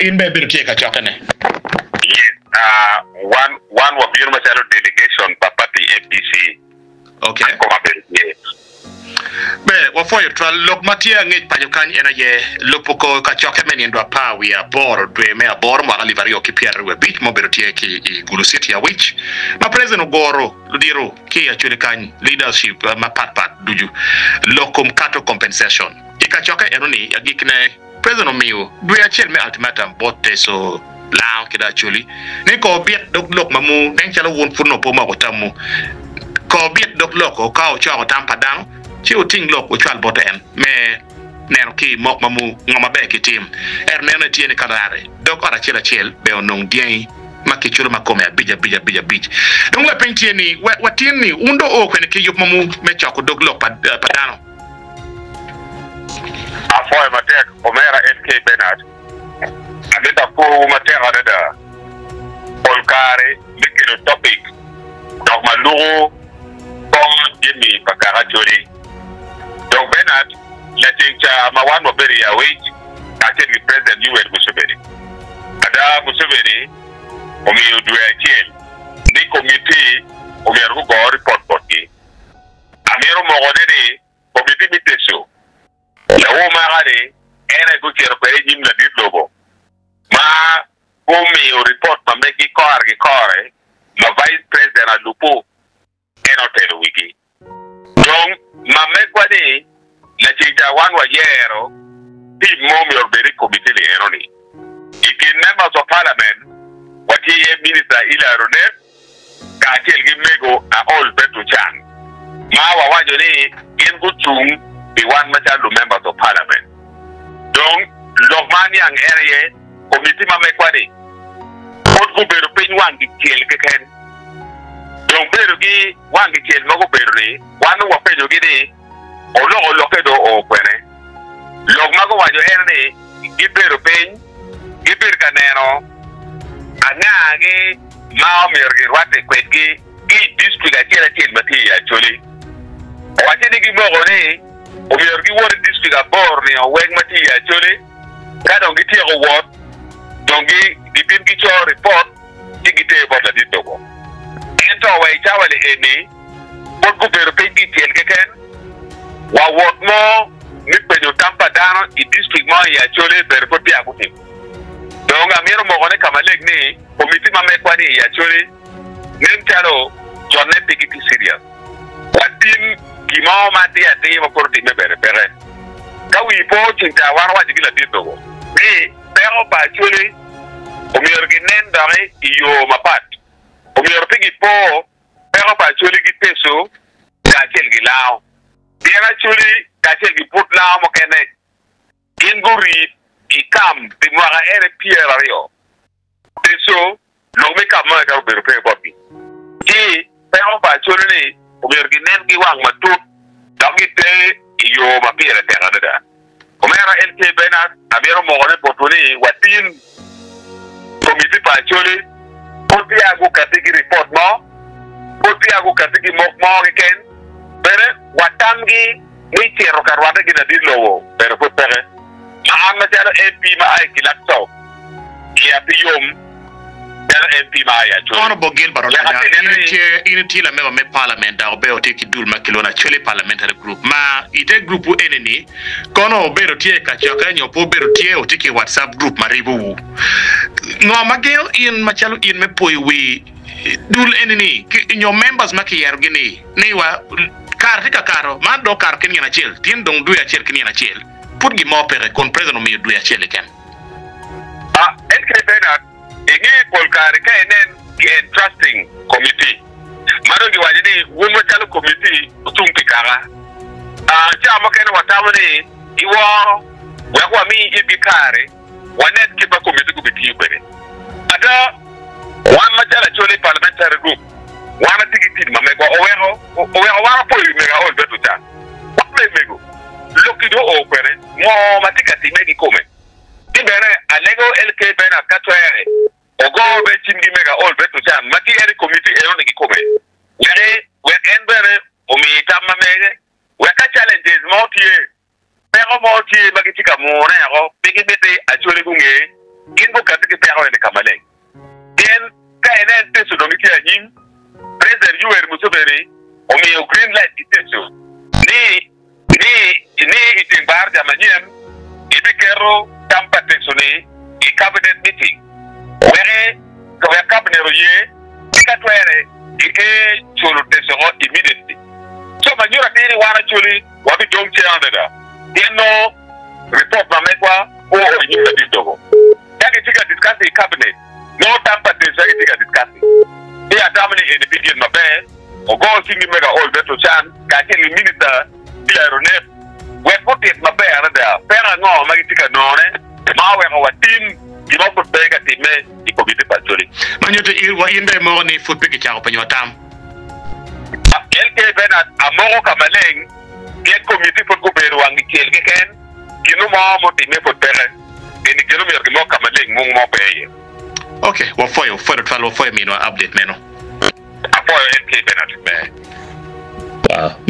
in be bir tie ka chokane. Yes, one of your machalo delegation papati APC. Okay. Be wa for you try look matia ngi pajukan ena ye lupoko ka choke men indwa pa we are board dwe me abor mo ali vario ki pierre we bit mo berotie ki gulu city ya which ma president goro diro ki actually kan leadership ma pat duju lokum kato compensation ika choke enoni agikne president miu dwe achel me ultimatum botte so lao kida actually ni ko biet dok lok mamu nen chalo won funo po ma ko tamu ko biet dok loko ka o cho tampa dang chi o ting lok o chwal boten me neno ki mok mamu ngoma be ki tim neno tiene kadare dok ora chela be onong dien makichulo makome bija donc la pentieni watini undo o kwene ki yup mamu me chako dok lok padano afoy matek omera SK Bernard adeta ko matek adeda polkare dikino topic donc malugo Jimmy Pakara Chori. Donc Bernard, la chincha mawano beri ya wage, ati ni president Yoweri Museveni. Ada Museveni, omi udwe chiel, ni committee omi arugo go report boti. Amiro mogonene, committee miteso. La wo magare, ena go chero pere jim la didlobo. Ma omi report ma meki kore, ma vice president alupo, eno wiki. Donc, ma mekwani la chinja wan wa yero team mom your very committee le eroni. Ikin members of parliament wati ye minister ila rone ka tel gimego a all betu chan. Ma wa wajo ni gen gutung the one machalo members of parliament. Donc, logmani ang area committee ma mekwani. Pot go beru pinwan di tel keken. Donc beru gi wangi tel mago beru ni wanu wa pejo gidi olo kedo o kwene log mago wajo erne giberu pen giber kanero anage mao mergi wate kwetgi gi district akira til mati actually wate ni gi mogo ni o mergi wor district abor ni o weg mati actually kada ngi tiego wot dongi gibin gi cho report digite bot la ditogo ento we chawale eni bot go beru pendi tel keken wa wot mo ni penyo tampa dano i district mo ya chole beru poti akuti donc amiro mo gone kamaleg ni committee ma mekwani ya chole nen talo jonne pigiti serious watin kimo mati ati mo porti me bere pere kawi po tinta warwa digila ditogo ni pero ba chole o mi orginen dare iyo mapat o mi orpigi po pero ba chole gi peso ka chel gi lao biara chole ka chel gi put lao mo kene inguri ikam de mwara ere pierre rio peso lo me kam ma ka beru pe bobi ti pero ba chole ni o mi orginen gi wang matut dagite iyo ma pierre terra da o mera LK Bernard abiro mo gone botoni watin committee pa chole poti agu katigi report mo poti agu katigi mo ken bere watamgi ni chero karwata gina dilowo bere pere ma jara MP ma ay kilakso ya piyom jara MP ma ya chole Honorable Gilbert initi la me parliament da obe o teki dul makilona chole parliamentary group ma ite group eneni kono obero tie ka choka nyopo bero tie o teki WhatsApp group maribu no magel in machalo in me poi we dul eneni your members maki yargini ne wa kar tika karo ma do kar ken yana chel tin dong du ya chel ken yana chel pour gi mo pere kon president mi du ya chel ken LK Bernard igi polkar ka enen trusting committee maro gi wajini wumo chalo committee utung pikara chama ken watamani iwo wa mi ibikare wanet kiba committee ku biti kwene ada wan machala chole parliamentary group wana tigiti mamego owero wara poli mega on betuta wakle mego lokido o kwene mo matikati megi kome tibere alego LK Bernard katwere ogo be chindi mega all betuta maki eri committee eroni gi kome we enbere omi tamma mege we ka challenges mo tie pero mo tie magitika mo ne go bigi bete achole gunge ingo katike pero ne kamaleng den ka enen te sodomiki anyim president Yoweri Museveni o mi green light iteso ni itingbar jamanyem ibikero tampa tesoni i cabinet meeting where ko ya cabinet roye ikatwere ike chulu tesoro immediately so manyura tiri wana chuli wabi jongche andeda yeno report na mekwa o nyinga didogo yake tika discuss the cabinet no tampa tesoro yake tika discuss ya tamani in the video mabe o go singi mega all beto chan ka kili minister ila ronep we put it mabe arada pera ngo magitika none mawe wa team imoko pega time ikobite pacholi manyote irwa inde mo ni foot piki chako penyo tam LK Bernard amoro kamaleng ke committee for kuberu wangi kelge ken kinu mo time for pere eni kinu mi mo kamaleng mo peye okay wa foyo 12 mino update meno apo LK Bernard wow